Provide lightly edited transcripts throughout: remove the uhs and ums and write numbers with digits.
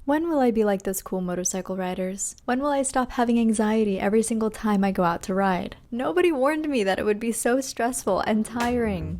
When will I be like those cool motorcycle riders? When will I stop having anxiety every single time I go out to ride? Nobody warned me that it would be so stressful and tiring.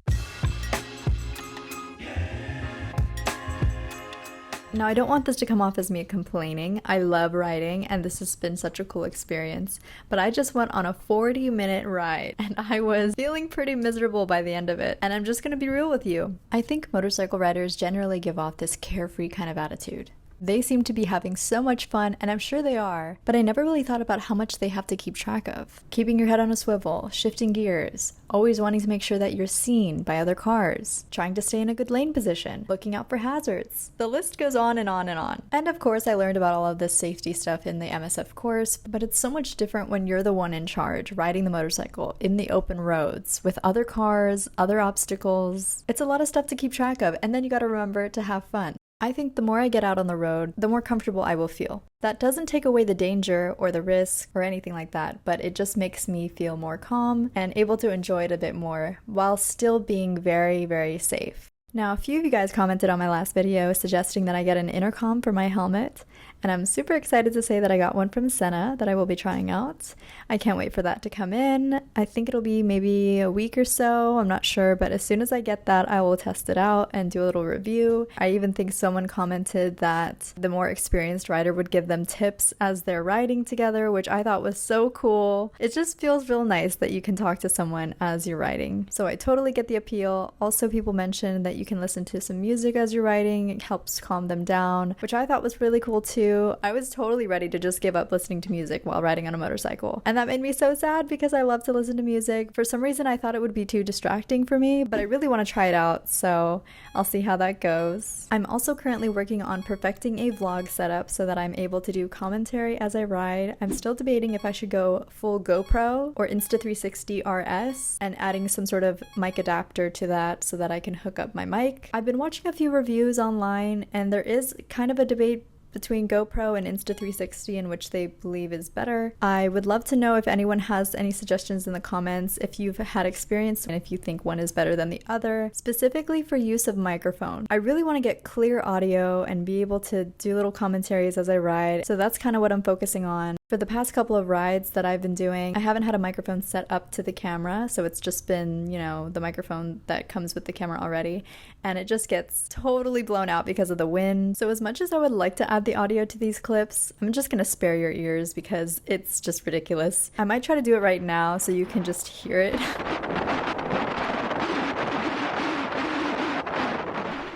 Now, I don't want this to come off as me complaining. I love riding and this has been such a cool experience, but I just went on a 40-minute ride and I was feeling pretty miserable by the end of it. And I'm just gonna be real with you. I think motorcycle riders generally give off this carefree kind of attitude. They seem to be having so much fun, and I'm sure they are, but I never really thought about how much they have to keep track of. Keeping your head on a swivel, shifting gears, always wanting to make sure that you're seen by other cars, trying to stay in a good lane position, looking out for hazards. The list goes on and on and on. And of course, I learned about all of this safety stuff in the MSF course, but it's so much different when you're the one in charge, riding the motorcycle in the open roads with other cars, other obstacles. It's a lot of stuff to keep track of, and then you gotta remember to have fun. I think the more I get out on the road, the more comfortable I will feel. That doesn't take away the danger or the risk or anything like that, but it just makes me feel more calm and able to enjoy it a bit more while still being very, very safe. Now, a few of you guys commented on my last video suggesting that I get an intercom for my helmet, and I'm super excited to say that I got one from Senna that I will be trying out. I can't wait for that to come in. I think it'll be maybe a week or so, I'm not sure, but as soon as I get that, I will test it out and do a little review. I even think someone commented that the more experienced rider would give them tips as they're riding together, which I thought was so cool. It just feels real nice that you can talk to someone as you're riding. So I totally get the appeal. Also, people mentioned that you can listen to some music as you're riding. It helps calm them down, which I thought was really cool too. I was totally ready to just give up listening to music while riding on a motorcycle. And that made me so sad because I love to listen to music. For some reason, I thought it would be too distracting for me, but I really want to try it out, so I'll see how that goes. I'm also currently working on perfecting a vlog setup so that I'm able to do commentary as I ride. I'm still debating if I should go full GoPro or Insta360 RS and adding some sort of mic adapter to that so that I can hook up my mic. I've been watching a few reviews online and there is kind of a debate between GoPro and Insta360 in which they believe is better. I would love to know if anyone has any suggestions in the comments, if you've had experience and if you think one is better than the other, specifically for use of microphone. I really want to get clear audio and be able to do little commentaries as I ride, so that's kind of what I'm focusing on. For the past couple of rides that I've been doing, I haven't had a microphone set up to the camera, so it's just been, you know, the microphone that comes with the camera already, and it just gets totally blown out because of the wind. So as much as I would like to add the audio to these clips, I'm just gonna spare your ears because it's just ridiculous. I might try to do it right now so you can just hear it.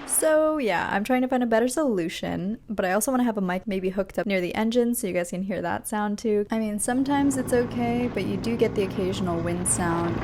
So yeah, I'm trying to find a better solution, but I also want to have a mic maybe hooked up near the engine so you guys can hear that sound too. I mean, sometimes it's okay, but you do get the occasional wind sound.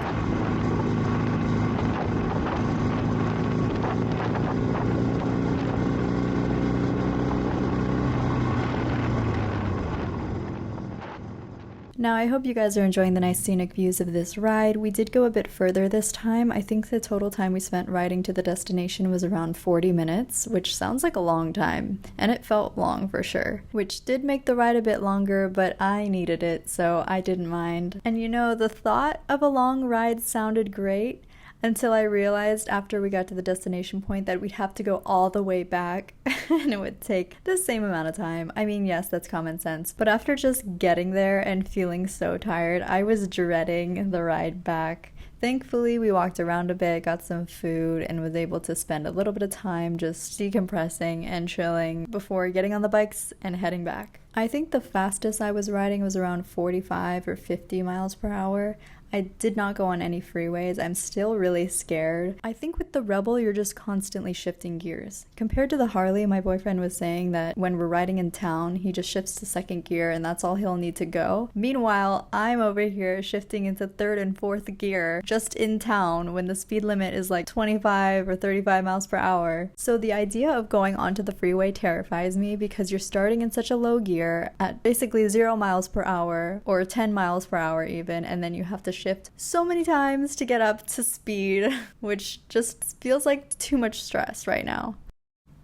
Now, I hope you guys are enjoying the nice scenic views of this ride. We did go a bit further this time. I think the total time we spent riding to the destination was around 40 minutes, which sounds like a long time, and it felt long for sure, which did make the ride a bit longer, but I needed it, so I didn't mind. And you know, the thought of a long ride sounded great, until I realized after we got to the destination point that we'd have to go all the way back and it would take the same amount of time. I mean, yes, that's common sense, but after just getting there and feeling so tired, I was dreading the ride back. Thankfully, we walked around a bit, got some food, and was able to spend a little bit of time just decompressing and chilling before getting on the bikes and heading back. I think the fastest I was riding was around 45 or 50 miles per hour. I did not go on any freeways. I'm still really scared. I think with the Rebel, you're just constantly shifting gears. Compared to the Harley, my boyfriend was saying that when we're riding in town, he just shifts to second gear and that's all he'll need to go. Meanwhile, I'm over here shifting into third and fourth gear just in town when the speed limit is like 25 or 35 miles per hour. So the idea of going onto the freeway terrifies me because you're starting in such a low gear at basically 0 miles per hour or 10 miles per hour even, and then you have to shift so many times to get up to speed, which just feels like too much stress right now.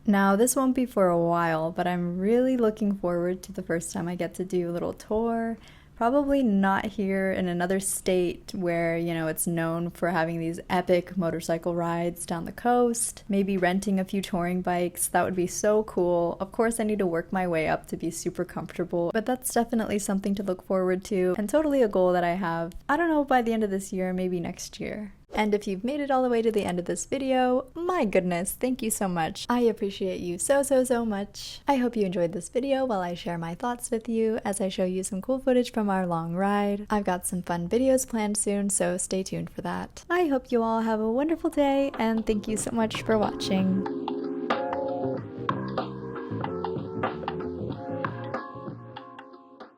Now, this won't be for a while, but I'm really looking forward to the first time I get to do a little tour, Probably not here in another state where, you know, it's known for having these epic motorcycle rides down the coast. Maybe renting a few touring bikes. That would be so cool. Of course, I need to work my way up to be super comfortable, but that's definitely something to look forward to and totally a goal that I have. I don't know, by the end of this year, maybe next year. And if you've made it all the way to the end of this video, my goodness, thank you so much. I appreciate you so much. I hope you enjoyed this video while I share my thoughts with you as I show you some cool footage from our long ride. I've got some fun videos planned soon, so stay tuned for that. I hope you all have a wonderful day, and thank you so much for watching.